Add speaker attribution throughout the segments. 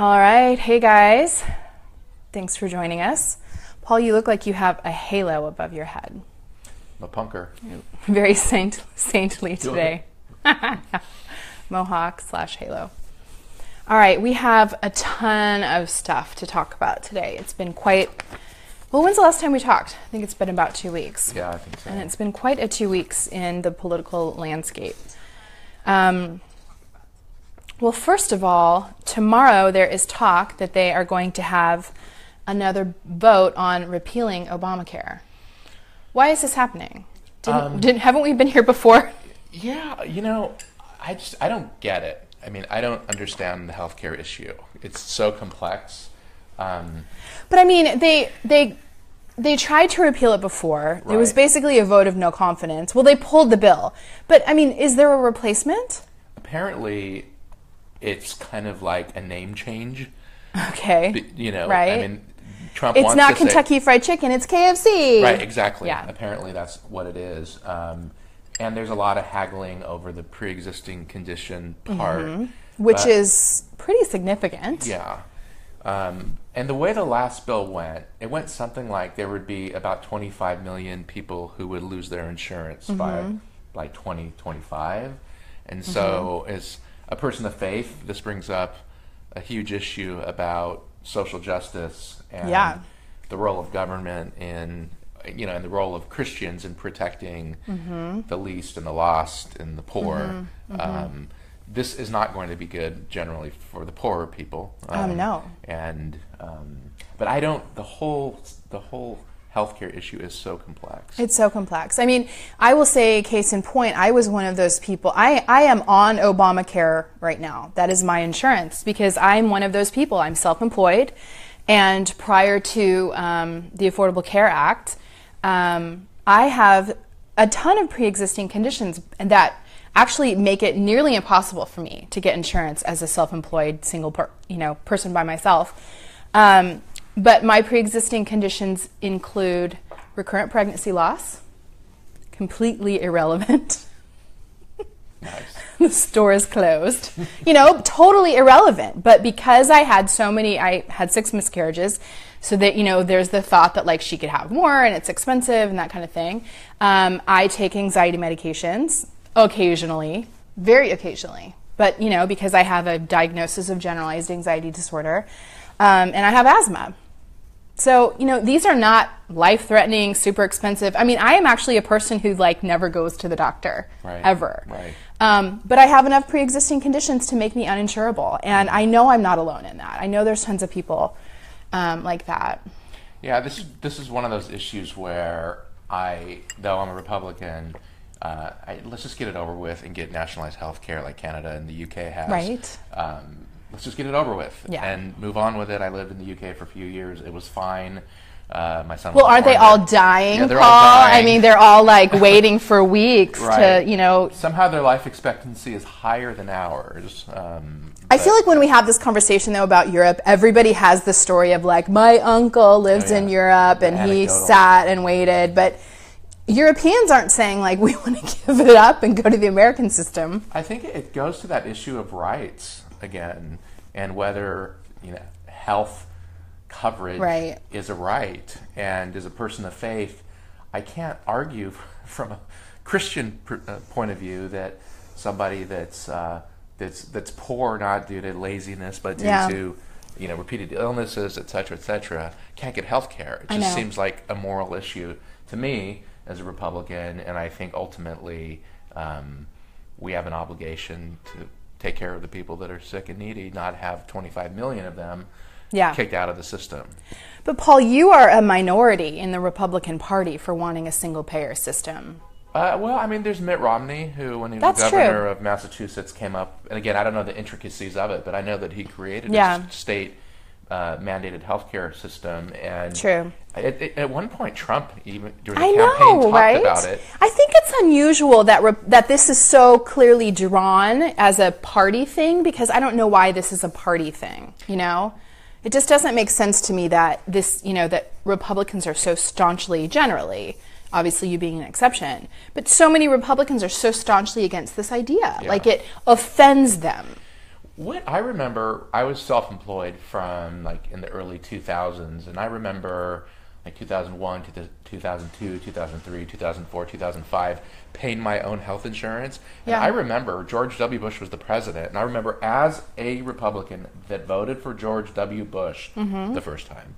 Speaker 1: All right. Hey, guys. Thanks for joining us. Paul, you look like you have a halo above your head.
Speaker 2: I'm a punker.
Speaker 1: Very saintly today. Mohawk/halo. All right. We have a ton of stuff to talk about today. It's been quite... Well, when's the last time we talked? I think it's been about 2 weeks.
Speaker 2: Yeah, I think so.
Speaker 1: And it's been quite a 2 weeks in the political landscape. Well, first of all, tomorrow there is talk that they are going to have another vote on repealing Obamacare. Why is this happening? Haven't we been here before?
Speaker 2: Yeah, I don't get it. I mean, I don't understand the healthcare issue. It's so complex.
Speaker 1: But I mean, they tried to repeal it before. Right. It was basically a vote of no confidence. Well, they pulled the bill. But I mean, is there a replacement?
Speaker 2: Apparently, it's kind of like a name change.
Speaker 1: Okay.
Speaker 2: Right. I mean, Trump
Speaker 1: it's
Speaker 2: wants
Speaker 1: not
Speaker 2: to
Speaker 1: Kentucky Fried Chicken, it's KFC.
Speaker 2: Right, exactly.
Speaker 1: Yeah.
Speaker 2: Apparently that's what it is. And there's a lot of haggling over the pre-existing condition part.
Speaker 1: Mm-hmm. Which is pretty significant.
Speaker 2: Yeah. And the way the last bill went, it went something like there would be about 25 million people who would lose their insurance by like 2025. And so as a person of faith, this brings up a huge issue about social justice and the role of government in, and the role of Christians in protecting the least and the lost and the poor. This is not going to be good generally for the poorer people.
Speaker 1: No.
Speaker 2: And but I don't. The whole healthcare issue is so complex.
Speaker 1: It's so complex. I mean, I will say, case in point, I was one of those people. I am on Obamacare right now. That is my insurance because I'm one of those people. I'm self-employed, and prior to the Affordable Care Act, I have a ton of pre-existing conditions that actually make it nearly impossible for me to get insurance as a self-employed single person by myself. But my pre-existing conditions include recurrent pregnancy loss, completely irrelevant.
Speaker 2: Nice.
Speaker 1: The store is closed. Totally irrelevant. But because I had 6 miscarriages, so that, there's the thought that she could have more and it's expensive and that kind of thing. I take anxiety medications occasionally, very occasionally. But, because I have a diagnosis of generalized anxiety disorder, and I have asthma. So, these are not life-threatening, super expensive. I mean, I am actually a person who, never goes to the doctor, ever.
Speaker 2: Right.
Speaker 1: But I have enough pre-existing conditions to make me uninsurable. And I know I'm not alone in that. I know there's tons of people like that.
Speaker 2: Yeah, this is one of those issues where though I'm a Republican, let's just get it over with and get nationalized health care like Canada and the UK has.
Speaker 1: Right.
Speaker 2: Let's just get it over with
Speaker 1: and
Speaker 2: move on with it. I lived in the UK for a few years. It was fine. My son.
Speaker 1: Well, aren't they all dying,
Speaker 2: Yeah, they're
Speaker 1: Paul?
Speaker 2: all dying.
Speaker 1: I mean, they're all waiting for weeks to,
Speaker 2: Somehow their life expectancy is higher than ours.
Speaker 1: I feel like when we have this conversation, though, about Europe, everybody has the story of, my uncle lives in Europe and he sat and waited. But Europeans aren't saying, we want to give it up and go to the American system.
Speaker 2: I think it goes to that issue of rights again, and whether, health coverage is a right. And as a person of faith, I can't argue from a Christian point of view that somebody that's poor not due to laziness but due to repeated illnesses, et cetera, can't get health care. It just seems like a moral issue to me as a Republican, and I think ultimately we have an obligation to take care of the people that are sick and needy, not have 25 million of them kicked out of the system.
Speaker 1: But Paul, you are a minority in the Republican Party for wanting a single-payer system.
Speaker 2: Well, I mean, there's Mitt Romney, who, when he was governor of Massachusetts, came up, and again, I don't know the intricacies of it, but I know that he created a state mandated healthcare system. And at one point, Trump, even during the campaign, talked about it.
Speaker 1: I think it's unusual that this is so clearly drawn as a party thing, because I don't know why this is a party thing, It just doesn't make sense to me that that Republicans are so staunchly, generally, obviously you being an exception, but so many Republicans are so staunchly against this idea. It offends them.
Speaker 2: What I remember, I was self-employed from like in the early 2000s, and I remember like 2001 to 2002, 2003, 2004, 2005, paying my own health insurance. And I remember George W. Bush was the president, and I remember as a Republican that voted for George W. Bush the first time.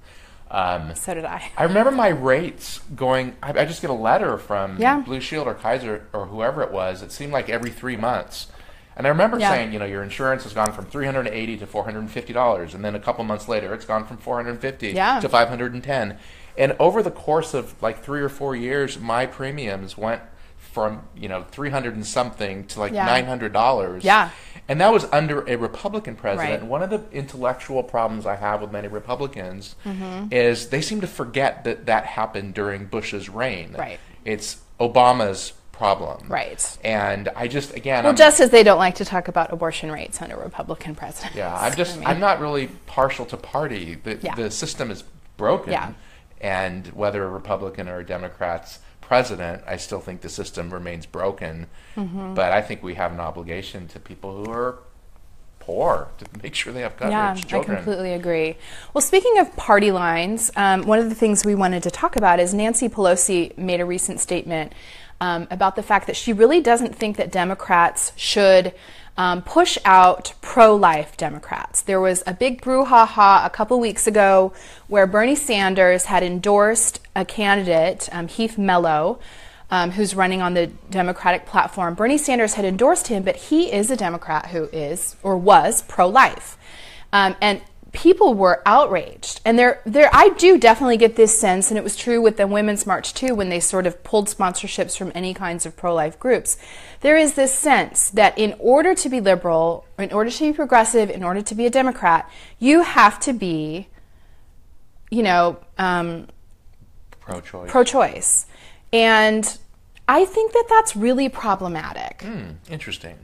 Speaker 1: So did I.
Speaker 2: I remember my rates going, I just get a letter from Blue Shield or Kaiser or whoever it was. It seemed like every 3 months. And I remember saying, your insurance has gone from $380 to $450, and then a couple months later, it's gone from $450 to $510. And over the course of like 3 or 4 years, my premiums went from 300 and something to like $900.
Speaker 1: Yeah.
Speaker 2: And that was under a Republican president. Right. And one of the intellectual problems I have with many Republicans is they seem to forget that that happened during Bush's reign.
Speaker 1: Right.
Speaker 2: It's Obama's problem.
Speaker 1: Right.
Speaker 2: And I just, again...
Speaker 1: Well, just as they don't like to talk about abortion rates under Republican presidents.
Speaker 2: Yeah, I'm not really partial to party. The system is broken. Yeah. And whether a Republican or a Democrat's president, I still think the system remains broken. But I think we have an obligation to people who are poor to make sure they have coverage. Children.
Speaker 1: I completely agree. Well, speaking of party lines, one of the things we wanted to talk about is Nancy Pelosi made a recent statement about the fact that she really doesn't think that Democrats should push out pro-life Democrats. There was a big brouhaha a couple weeks ago where Bernie Sanders had endorsed a candidate, Heath Mello, who's running on the Democratic platform. Bernie Sanders had endorsed him, but he is a Democrat who is or was pro-life. And people were outraged. And I do definitely get this sense, and it was true with the Women's March too, when they sort of pulled sponsorships from any kinds of pro-life groups. There is this sense that in order to be liberal, in order to be progressive, in order to be a Democrat, you have to be,
Speaker 2: pro-choice.
Speaker 1: Pro-choice. And I think that that's really problematic.
Speaker 2: Interesting.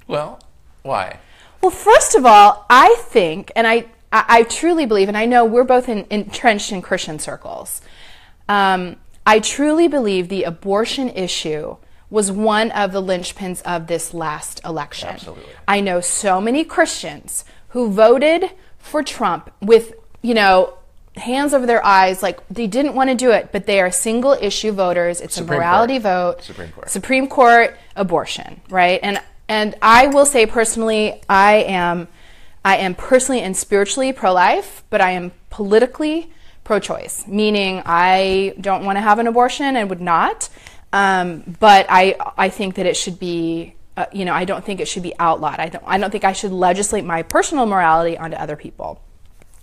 Speaker 2: Well, why?
Speaker 1: Well, first of all, I think, and I truly believe, and I know we're both entrenched in Christian circles, I truly believe the abortion issue was one of the linchpins of this last election.
Speaker 2: Absolutely.
Speaker 1: I know so many Christians who voted for Trump with, hands over their eyes, like they didn't want to do it, but they are single issue voters. It's a morality vote. Supreme Court, abortion, right? And I will say personally, I am personally and spiritually pro-life, but I am politically pro-choice, meaning I don't want to have an abortion and would not. But I think that it should be, I don't think it should be outlawed. I don't think I should legislate my personal morality onto other people.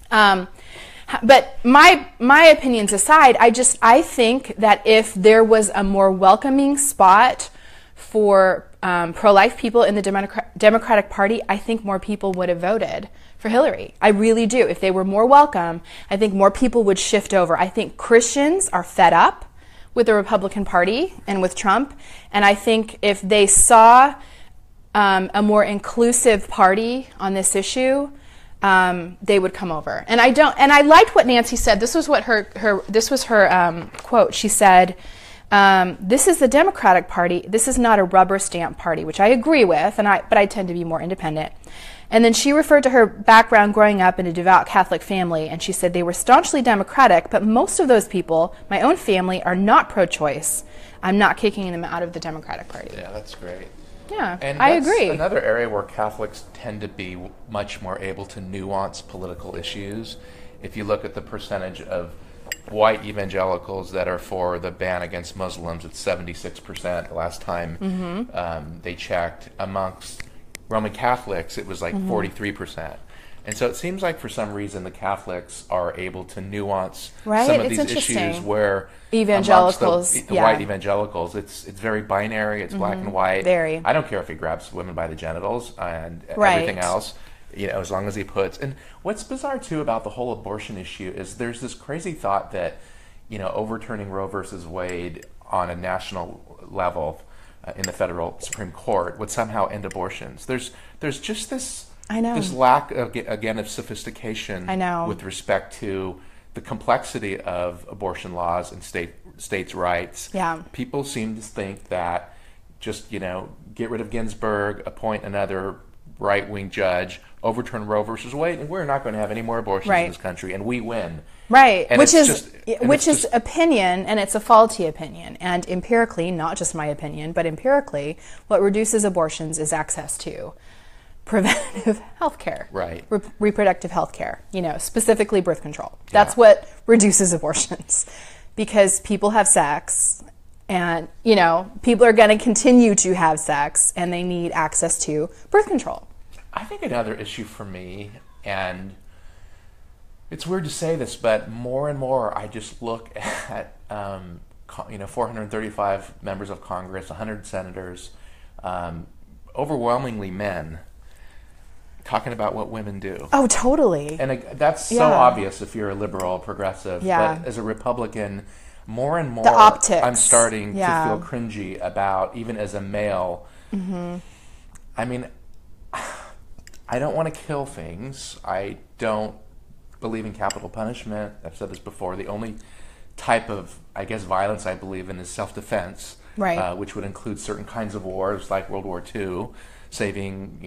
Speaker 1: But my opinions aside, I think that if there was a more welcoming spot for pro-life people in the Democratic Party, I think more people would have voted for Hillary. I really do. If they were more welcome, I think more people would shift over. I think Christians are fed up with the Republican Party and with Trump, and I think if they saw a more inclusive party on this issue, they would come over. And I liked what Nancy said. This was what her quote. She said, this is the Democratic Party. This is not a rubber stamp party, which I agree with, but I tend to be more independent. And then she referred to her background growing up in a devout Catholic family, and she said they were staunchly Democratic, but most of those people, my own family, are not pro-choice. I'm not kicking them out of the Democratic Party.
Speaker 2: Yeah, that's great.
Speaker 1: Yeah,
Speaker 2: and
Speaker 1: I agree.
Speaker 2: Another area where Catholics tend to be much more able to nuance political issues. If you look at the percentage of white evangelicals that are for the ban against Muslims, it's 76% the last time they checked. Amongst Roman Catholics, it was like 43%. And so it seems like for some reason the Catholics are able to nuance some of these issues where
Speaker 1: evangelicals,
Speaker 2: the white evangelicals, it's very binary, it's black and white.
Speaker 1: Very.
Speaker 2: I don't care if he grabs women by the genitals and everything else, as long as he puts. And what's bizarre too about the whole abortion issue is there's this crazy thought that, overturning Roe versus Wade on a national level in the federal Supreme Court would somehow end abortions. There's just this lack of sophistication with respect to the complexity of abortion laws and states' rights.
Speaker 1: Yeah.
Speaker 2: People seem to think that just, get rid of Ginsburg, appoint another right-wing judge overturn Roe versus Wade, and we're not going to have any more abortions in this country, and we win.
Speaker 1: Right,
Speaker 2: and
Speaker 1: which is opinion, and it's a faulty opinion. And empirically, not just my opinion, but empirically, what reduces abortions is access to preventative health care,
Speaker 2: right?
Speaker 1: Reproductive health care, specifically birth control. That's what reduces abortions, because people have sex, and people are going to continue to have sex, and they need access to birth control.
Speaker 2: I think another issue for me, and it's weird to say this, but more and more I just look at 435 members of Congress, 100 senators, overwhelmingly men, talking about what women do.
Speaker 1: Oh, totally.
Speaker 2: And that's so obvious if you're a liberal, progressive.
Speaker 1: Yeah.
Speaker 2: But as a Republican, more and more
Speaker 1: the optics.
Speaker 2: I'm starting to feel cringy about, even as a male.
Speaker 1: Mm-hmm.
Speaker 2: I mean, I don't want to kill things. I don't believe in capital punishment. I've said this before. The only type of, I guess, violence I believe in is self-defense,
Speaker 1: right?
Speaker 2: Which would include certain kinds of wars, like World War II, saving,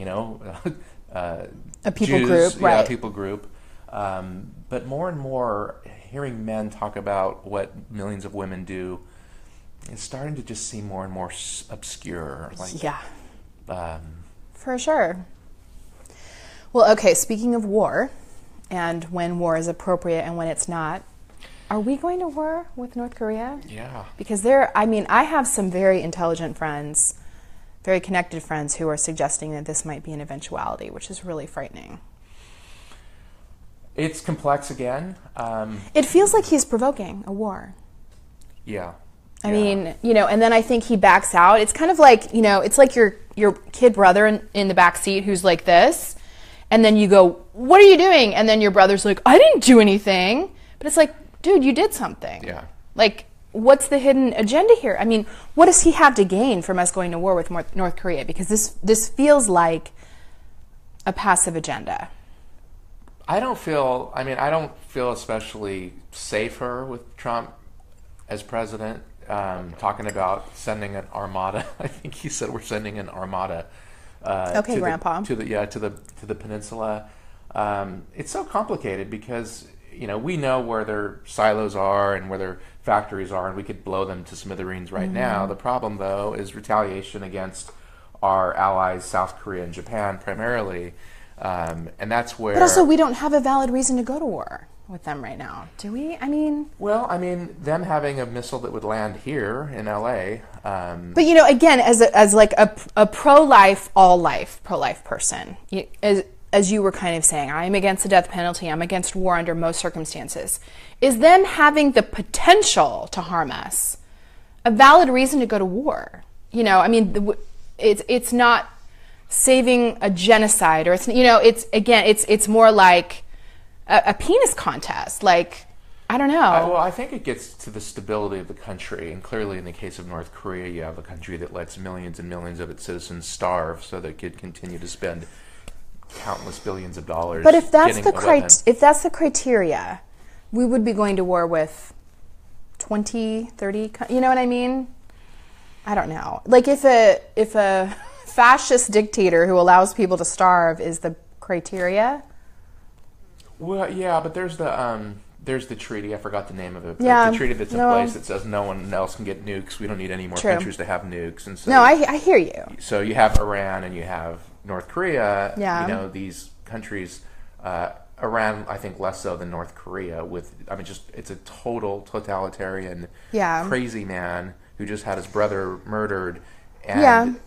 Speaker 1: a people
Speaker 2: Jews,
Speaker 1: group, right?
Speaker 2: A people group. But more and more, hearing men talk about what millions of women do is starting to just seem more and more obscure.
Speaker 1: For sure. Well, okay, speaking of war, and when war is appropriate and when it's not, are we going to war with North Korea?
Speaker 2: Yeah.
Speaker 1: Because I have some very intelligent friends, very connected friends, who are suggesting that this might be an eventuality, which is really frightening.
Speaker 2: It's complex again.
Speaker 1: It feels like he's provoking a war.
Speaker 2: Yeah.
Speaker 1: I mean, and then I think he backs out. It's kind of like, it's like your kid brother in the back seat who's like this, and then you go, "What are you doing?" And then your brother's like, "I didn't do anything." But it's like, dude, you did something.
Speaker 2: Yeah.
Speaker 1: Like, what's the hidden agenda here? I mean, what does he have to gain from us going to war with North Korea? Because this feels like a passive agenda.
Speaker 2: I don't feel especially safer with Trump as president, talking about sending an armada. I think he said we're sending an armada.
Speaker 1: Okay, Grandpa.
Speaker 2: To the peninsula. It's so complicated because we know where their silos are and where their factories are, and we could blow them to smithereens right now. The problem, though, is retaliation against our allies, South Korea and Japan, primarily, and that's where.
Speaker 1: But also, we don't have a valid reason to go to war with them right now, do we?
Speaker 2: Them having a missile that would land here in LA.
Speaker 1: But again, as like a pro-life, pro-life person, as you were kind of saying, I'm against the death penalty. I'm against war under most circumstances. Is them having the potential to harm us a valid reason to go to war? It's not saving a genocide, or it's more like a penis contest. Like, I don't know.
Speaker 2: I think it gets to the stability of the country, and clearly in the case of North Korea, you have a country that lets millions and millions of its citizens starve so they could continue to spend countless billions of dollars.
Speaker 1: But if that's the criteria, we would be going to war with 20, 30, you know what I mean? I don't know. Like, if a fascist dictator who allows people to starve is the criteria.
Speaker 2: Well, yeah, but there's the treaty. I forgot the name of it.
Speaker 1: Yeah,
Speaker 2: the treaty that's in place that says no one else can get nukes. We don't need any more countries to have nukes. And so,
Speaker 1: no, I hear you.
Speaker 2: So you have Iran and you have North Korea.
Speaker 1: Yeah.
Speaker 2: These countries. Iran, I think, less so than North Korea. It's a total totalitarian, crazy man who just had his brother murdered. And,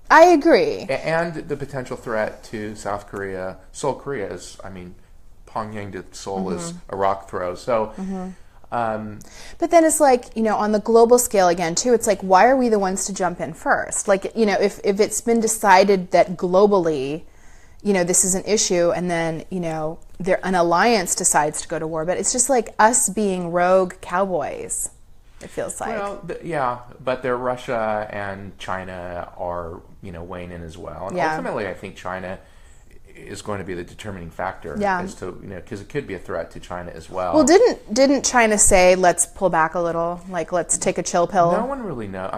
Speaker 1: I agree.
Speaker 2: And the potential threat to South Korea, Seoul, Korea is, Pyongyang to Seoul is a rock throw. So,
Speaker 1: but then it's like, on the global scale again too, it's like, why are we the ones to jump in first? Like, if it's been decided that globally, this is an issue, and then, an alliance decides to go to war, but it's just like us being rogue cowboys, it feels like.
Speaker 2: Well, but Russia and China are, weighing in as well. And ultimately, I think China is going to be the determining factor as to, because it could be a threat to China as well.
Speaker 1: Well, didn't China say, let's pull back a little, like, let's take a chill pill?
Speaker 2: No one really knows.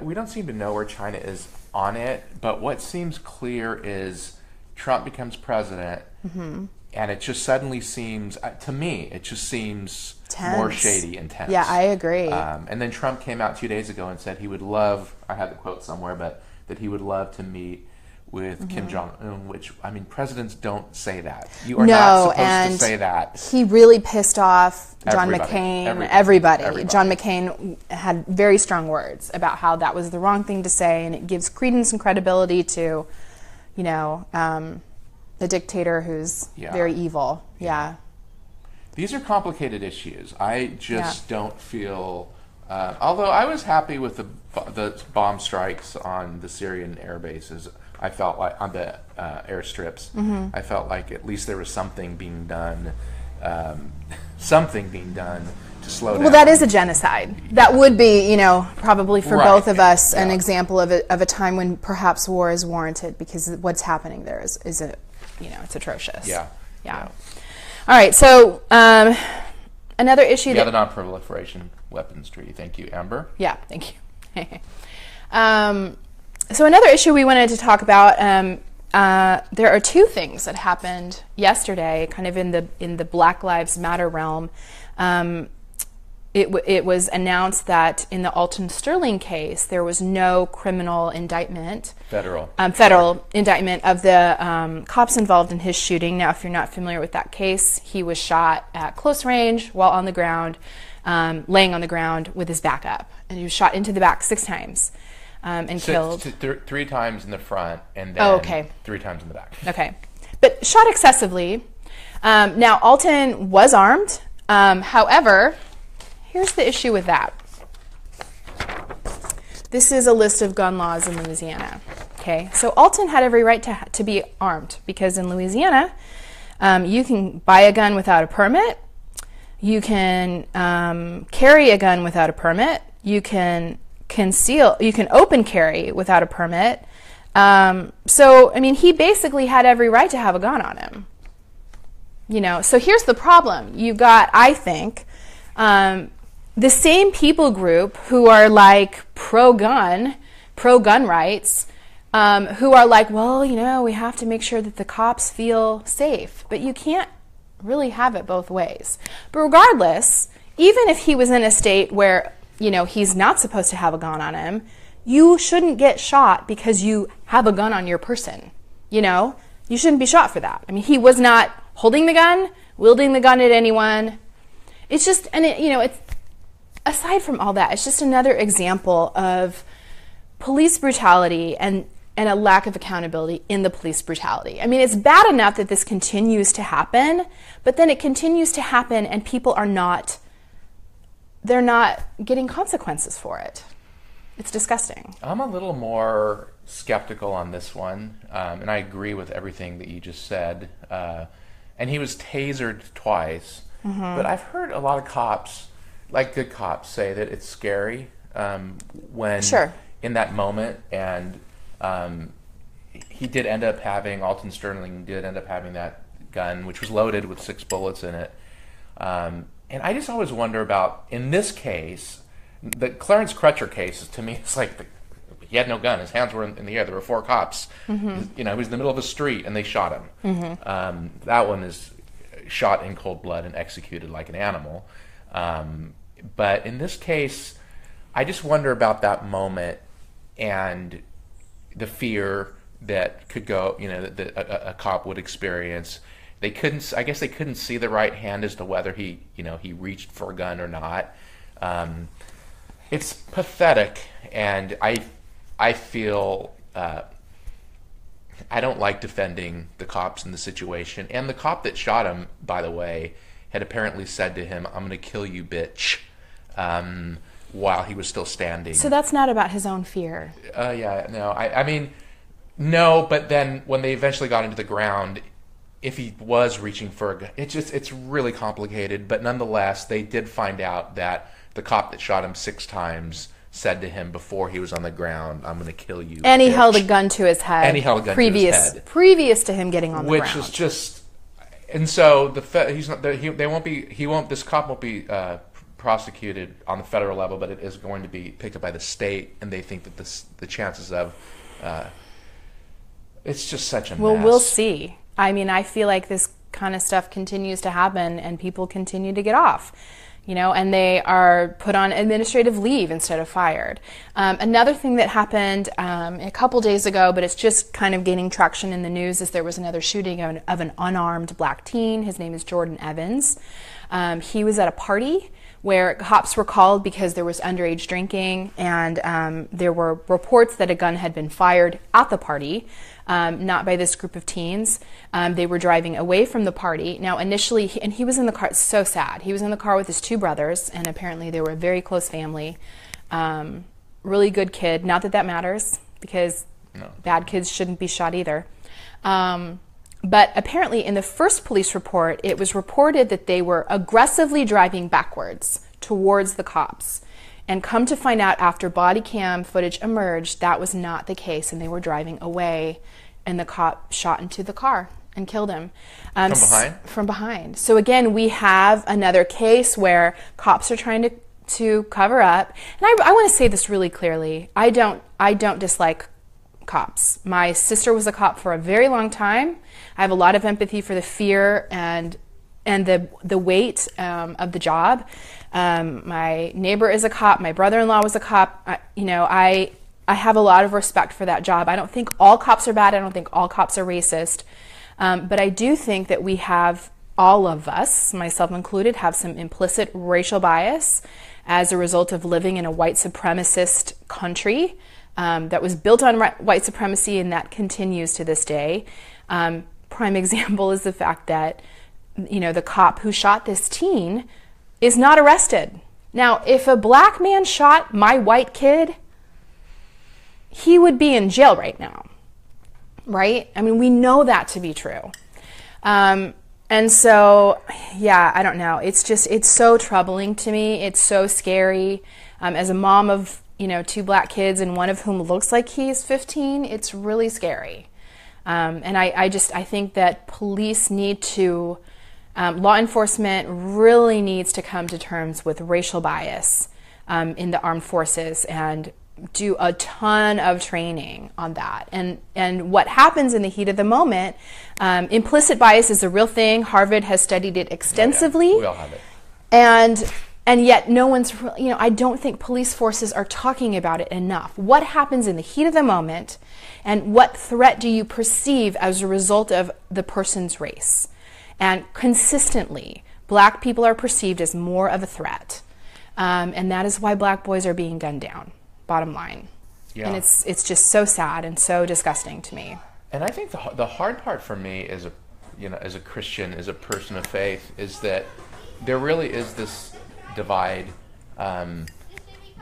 Speaker 2: We don't seem to know where China is on it, but what seems clear is Trump becomes president, and it just suddenly seems, to me, it just seems
Speaker 1: tense.
Speaker 2: More shady and tense.
Speaker 1: Yeah, I agree.
Speaker 2: And then Trump came out 2 days ago and said he would love, I had the quote somewhere, but that he would love to meet with Kim Jong-un, which, I mean, presidents don't say that. You are not supposed to say that.
Speaker 1: He really pissed off John McCain, everybody. John McCain had very strong words about how that was the wrong thing to say, and it gives credence and credibility to, you know, the dictator who's very evil. Yeah.
Speaker 2: These are complicated issues. I just don't feel... although I was happy with the bomb strikes on the Syrian air bases, I felt like on the airstrips, I felt like at least there was something being done, to slow down.
Speaker 1: Well, that is a genocide. That would be, you know, probably for both of us an example of a time when perhaps war is warranted, because what's happening there is a, you know, it's atrocious.
Speaker 2: Yeah.
Speaker 1: All right. So another issue.
Speaker 2: The non-proliferation weapons treaty. Thank you, Amber.
Speaker 1: Yeah. Thank you. So another issue we wanted to talk about, there are two things that happened yesterday, kind of in the Black Lives Matter realm. It was announced that in the Alton Sterling case, there was no criminal indictment, federal indictment of the cops involved in his shooting. Now, if you're not familiar with that case, he was shot at close range while on the ground, laying on the ground with his back up, and he was shot into the back 6 times. And killed.
Speaker 2: 3 times in the front, and then 3 times in the back.
Speaker 1: Okay. But shot excessively. Now, Alton was armed. However, here's the issue with that. This is a list of gun laws in Louisiana. Okay. So Alton had every right to be armed, because in Louisiana, you can buy a gun without a permit. You can carry a gun without a permit. You can open carry without a permit. So, I mean, he basically had every right to have a gun on him. You know, so here's the problem. You've got, I think, the same people group who are like pro-gun rights, who are like, well, you know, we have to make sure that the cops feel safe. But you can't really have it both ways. But regardless, even if he was in a state where, you know, he's not supposed to have a gun on him, you shouldn't get shot because you have a gun on your person. You know, you shouldn't be shot for that. I mean, he was not holding the gun, wielding the gun at anyone. It's just, and it, you know, it's, aside from all that, it's just another example of police brutality and a lack of accountability in the police brutality. I mean, it's bad enough that this continues to happen, but then it continues to happen and people are not, they're not getting consequences for it. It's disgusting. I'm
Speaker 2: a little more skeptical on this one, and I agree with everything that you just said. And he was tasered twice, but I've heard a lot of cops, like good cops, say that it's scary when in that moment, and he did end up having, Alton Sterling did end up having that gun, which was loaded with 6 bullets in it. And I just always wonder about, in this case, the Clarence Crutcher case, to me, it's like he had no gun. His hands were in the air. There were 4 cops. You know, he was in the middle of a street, and they shot him. That one is shot in cold blood and executed like an animal. But in this case, I just wonder about that moment and the fear that could go, you know, that a cop would experience. They couldn't, I guess they couldn't see the right hand as to whether he, you know, he reached for a gun or not. It's pathetic, and I feel I don't like defending the cops in the situation. And the cop that shot him, by the way, had apparently said to him, "I'm going to kill you, bitch," while he was still standing. So
Speaker 1: that's not about his own fear.
Speaker 2: Yeah, no. I mean, no, but then when they eventually got into the ground, if he was reaching for a gun, it's really complicated. But nonetheless, they did find out that the cop that shot him 6 times said to him before he was on the ground, "I'm going to kill you."
Speaker 1: And he
Speaker 2: bitch.
Speaker 1: Held a gun to his head.
Speaker 2: And he held a gun to his head.
Speaker 1: Previous to him getting on the ground.
Speaker 2: Which is just, and so this cop won't be prosecuted on the federal level, but it is going to be picked up by the state, and they think that the chances of It's just such a mess.
Speaker 1: Well, we'll see. I mean, I feel like this kind of stuff continues to happen and people continue to get off, and they are put on administrative leave instead of fired. Another thing that happened a couple days ago, but it's just kind of gaining traction in the news, is there was another shooting of an unarmed black teen. His name is Jordan Evans. He was at a party where cops were called because there was underage drinking, and there were reports that a gun had been fired at the party, not by this group of teens. They were driving away from the party. Now, initially, he was in the car. It's so sad. He was in the car with his two brothers, and apparently they were a very close family. Really good kid. Not that matters, because bad kids shouldn't be shot either. But apparently in the first police report, it was reported that they were aggressively driving backwards towards the cops. And come to find out, after body cam footage emerged, that was not the case, and they were driving away, and the cop shot into the car and killed him.
Speaker 2: From behind?
Speaker 1: From behind. So again, we have another case where cops are trying to cover up. And I want to say this really clearly. I don't dislike cops. My sister was a cop for a very long time. I have a lot of empathy for the fear and the weight of the job. My neighbor is a cop. My brother-in-law was a cop. I have a lot of respect for that job. I don't think all cops are bad. I don't think all cops are racist. But I do think that we have, all of us, myself included, have some implicit racial bias as a result of living in a white supremacist country that was built on white supremacy, and that continues to this day. Prime example is the fact that, the cop who shot this teen is not arrested. Now, if a black man shot my white kid, he would be in jail right now, right? I mean, we know that to be true. And so, yeah, I don't know. It's so troubling to me. It's so scary. As a mom of, two black kids, and one of whom looks like he's 15, it's really scary. And I think that police need to, law enforcement really needs to come to terms with racial bias in the armed forces and do a ton of training on that. And what happens in the heat of the moment, implicit bias is a real thing. Harvard has studied it extensively.
Speaker 2: Yeah, we all have it.
Speaker 1: And yet no one's, I don't think police forces are talking about it enough. What happens in the heat of the moment, and what threat do you perceive as a result of the person's race? And consistently, black people are perceived as more of a threat. And that is why black boys are being gunned down, bottom line. Yeah. And it's just so sad and so disgusting to me.
Speaker 2: And I think the hard part for me as a Christian, as a person of faith, is that there really is this divide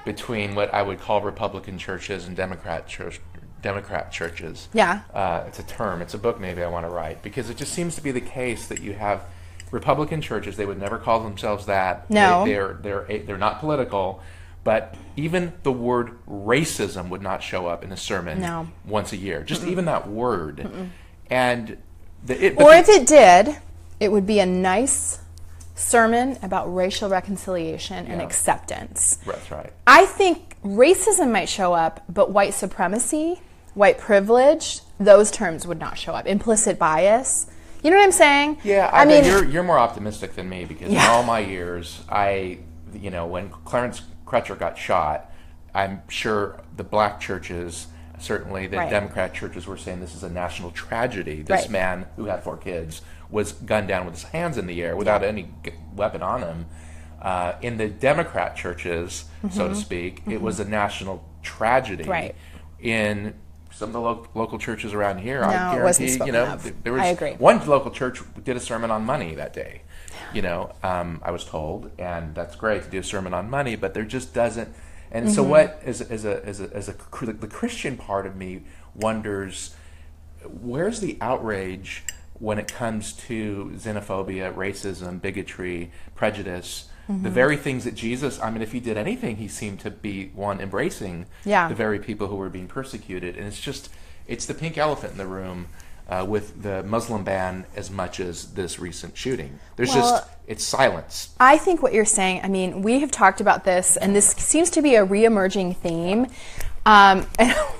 Speaker 2: between what I would call Republican churches and Democrat churches.
Speaker 1: Yeah.
Speaker 2: It's a term. It's a book maybe I want to write, because it just seems to be the case that you have Republican churches. They would never call themselves that.
Speaker 1: No.
Speaker 2: They're not political, but even the word racism would not show up in a sermon once a year. Just even that word. Mm-mm. And
Speaker 1: if it did, it would be a nice sermon about racial reconciliation and acceptance.
Speaker 2: That's right.
Speaker 1: I think racism might show up, but white supremacy, white privilege, those terms would not show up. Implicit bias. You know what I'm saying?
Speaker 2: Yeah, I mean, you're more optimistic than me, because in all my years, when Clarence Crutcher got shot, I'm sure the black churches, certainly the Democrat churches, were saying this is a national tragedy. This man who had 4 kids was gunned down with his hands in the air without any weapon on him. In the Democrat churches, so to speak, it was a national tragedy.
Speaker 1: Right.
Speaker 2: In some of the local churches around here, I guarantee, there was
Speaker 1: I agree.
Speaker 2: One local church did a sermon on money that day. I was told, and that's great to do a sermon on money, but there just doesn't. And so, what the Christian part of me wonders, where's the outrage when it comes to xenophobia, racism, bigotry, prejudice, the very things that Jesus, if he did anything, he seemed to be one embracing the very people who were being persecuted. And it's the pink elephant in the room with the Muslim ban as much as this recent shooting. It's silence.
Speaker 1: I think what you're saying, we have talked about this, and this seems to be a reemerging theme. And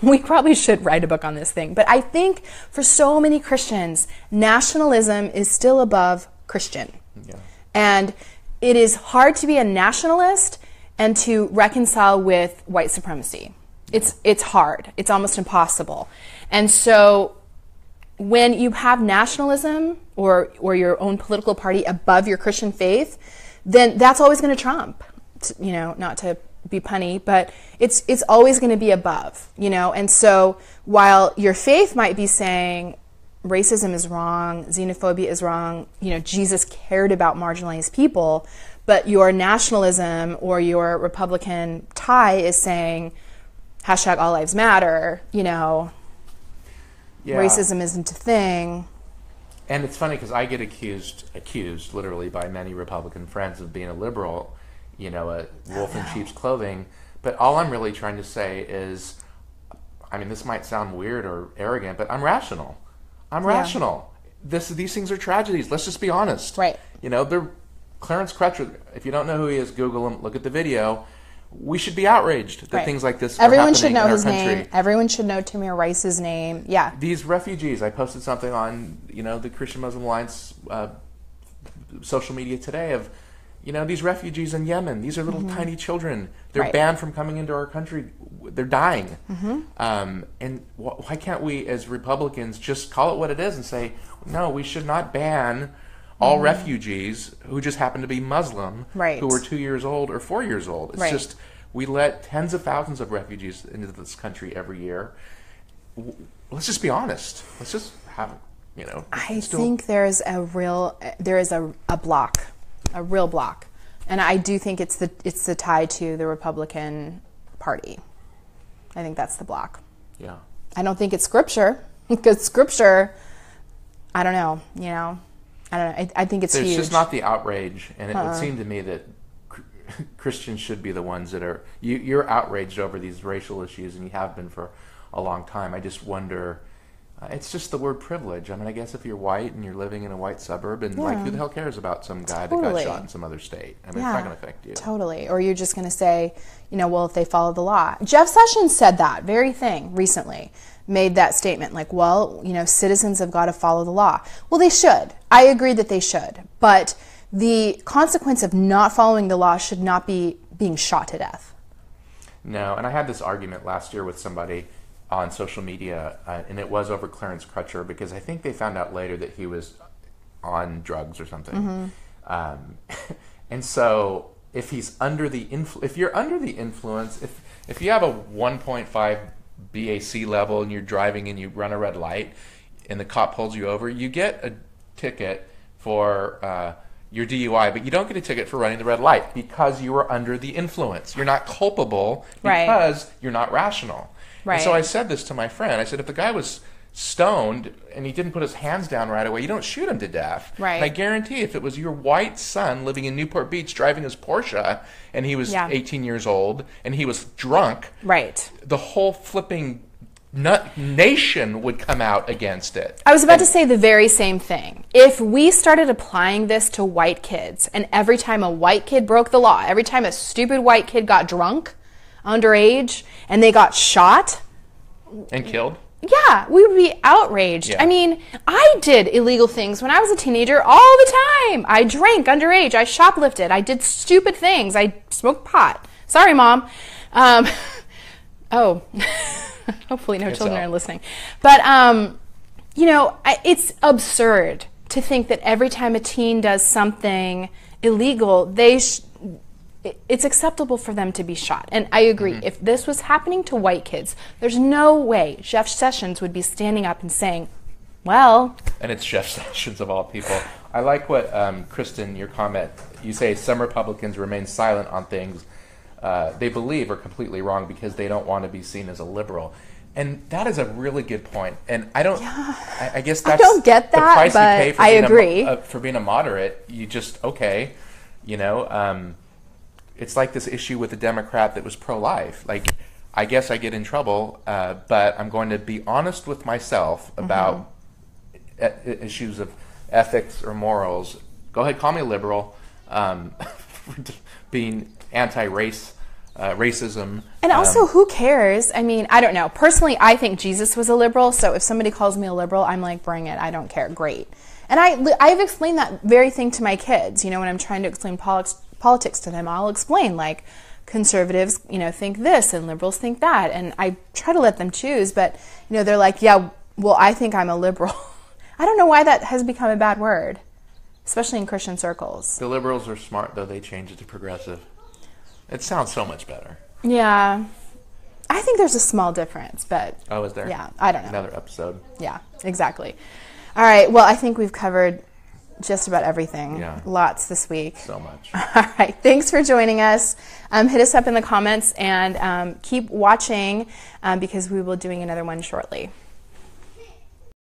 Speaker 1: we probably should write a book on this thing. But I think for so many Christians, nationalism is still above Christian. Yeah. And it is hard to be a nationalist and to reconcile with white supremacy. It's hard. It's almost impossible. And so when you have nationalism or your own political party above your Christian faith, then that's always going to trump. You know, not to be punny, but it's always going to be above, you know. And so while your faith might be saying racism is wrong, xenophobia is wrong, you know, Jesus cared about marginalized people, but your nationalism or your Republican tie is saying hashtag all lives matter, you know, racism isn't a thing.
Speaker 2: And it's funny because I get accused literally by many Republican friends of being a liberal, you know, a wolf in sheep's clothing. But all I'm really trying to say is, I mean, this might sound weird or arrogant, but I'm rational. I'm rational. These things are tragedies. Let's just be honest.
Speaker 1: Right.
Speaker 2: You know, Clarence Crutcher, if you don't know who he is, Google him, look at the video. We should be outraged that things like this are happening in our country.
Speaker 1: Everyone should know his name. Everyone should know Tamir Rice's name. Yeah.
Speaker 2: These refugees, I posted something on, you know, the Christian Muslim Alliance social media today of, you know, these refugees in Yemen. These are little tiny children. They're banned from coming into our country. They're dying. And why can't we, as Republicans, just call it what it is and say, no, we should not ban all refugees who just happen to be Muslim, who are 2 years old or 4 years old. It's just, we let tens of thousands of refugees into this country every year. Let's just be honest. Let's just have, you know.
Speaker 1: I think there is a block, a real block. And I do think it's the tie to the Republican Party. I think that's the block.
Speaker 2: Yeah.
Speaker 1: I don't think it's Scripture, because Scripture, I don't know, you know. I don't know. I think it's huge.
Speaker 2: It's just not the outrage, and it would seem to me that Christians should be the ones that are. You're outraged over these racial issues, and you have been for a long time. I just wonder. It's just the word privilege. I mean, I guess if you're white and you're living in a white suburb, and like, who the hell cares about some guy that got shot in some other state? I mean, it's not going to affect you.
Speaker 1: Totally. Or you're just going to say, you know, well, if they follow the law. Jeff Sessions said that very thing recently. Made that statement, like, well, you know, citizens have got to follow the law. Well, they should. I agree that they should. But the consequence of not following the law should not be being shot to death.
Speaker 2: No, and I had this argument last year with somebody on social media, and it was over Clarence Crutcher, because I think they found out later that he was on drugs or something. And so if he's under the if you're under the influence, if you have a 1.5 BAC level and you're driving and you run a red light and the cop pulls you over, you get a ticket for your DUI, but you don't get a ticket for running the red light because you were under the influence. You're not culpable because you're not rational. And so I said this to my friend. I said, if the guy was stoned and he didn't put his hands down right away, you don't shoot him to death. And I guarantee if it was your white son living in Newport Beach driving his Porsche and he was 18 years old and he was drunk, the whole flipping nation would come out against it.
Speaker 1: I was about to say the very same thing. If we started applying this to white kids, and every time a white kid broke the law, every time a stupid white kid got drunk, underage, and they got shot
Speaker 2: and killed,
Speaker 1: we would be outraged. I mean, I did illegal things when I was a teenager all the time. I drank underage. I shoplifted. I did stupid things. I smoked pot. Sorry, Mom. Hopefully no children are listening. But, you know, it's absurd to think that every time a teen does something illegal, it's acceptable for them to be shot. And I agree. If this was happening to white kids, there's no way Jeff Sessions would be standing up and saying, well...
Speaker 2: And it's Jeff Sessions of all people. I like what, Kristen, your comment, you say some Republicans remain silent on things they believe are completely wrong because they don't want to be seen as a liberal. And that is a really good point. And I don't, I guess that's
Speaker 1: I don't get that,
Speaker 2: the price
Speaker 1: but
Speaker 2: you pay for
Speaker 1: I
Speaker 2: being
Speaker 1: agree.
Speaker 2: For being a moderate. You just, you know, it's like this issue with the Democrat that was pro-life. Like, I guess I get in trouble, but I'm going to be honest with myself about issues of ethics or morals. Go ahead, call me a liberal, for being anti-race racism.
Speaker 1: And also, who cares? I mean, I don't know. Personally, I think Jesus was a liberal, so if somebody calls me a liberal, I'm like, bring it. I don't care. Great. And I've explained that very thing to my kids. You know, when I'm trying to explain politics to them, I'll explain, like, conservatives, you know, think this and liberals think that. And I try to let them choose, but, you know, they're like, yeah, well, I think I'm a liberal. I don't know why that has become a bad word, especially in Christian circles.
Speaker 2: The liberals are smart, though. They changed it to progressive. It sounds so much better.
Speaker 1: Yeah. I think there's a small difference, but...
Speaker 2: Oh, is there?
Speaker 1: Yeah, I don't know.
Speaker 2: Another episode.
Speaker 1: Yeah, exactly. All right, well, I think we've covered just about everything.
Speaker 2: Yeah.
Speaker 1: Lots this week.
Speaker 2: So much.
Speaker 1: All right, thanks for joining us. Hit us up in the comments and keep watching because we will be doing another one shortly.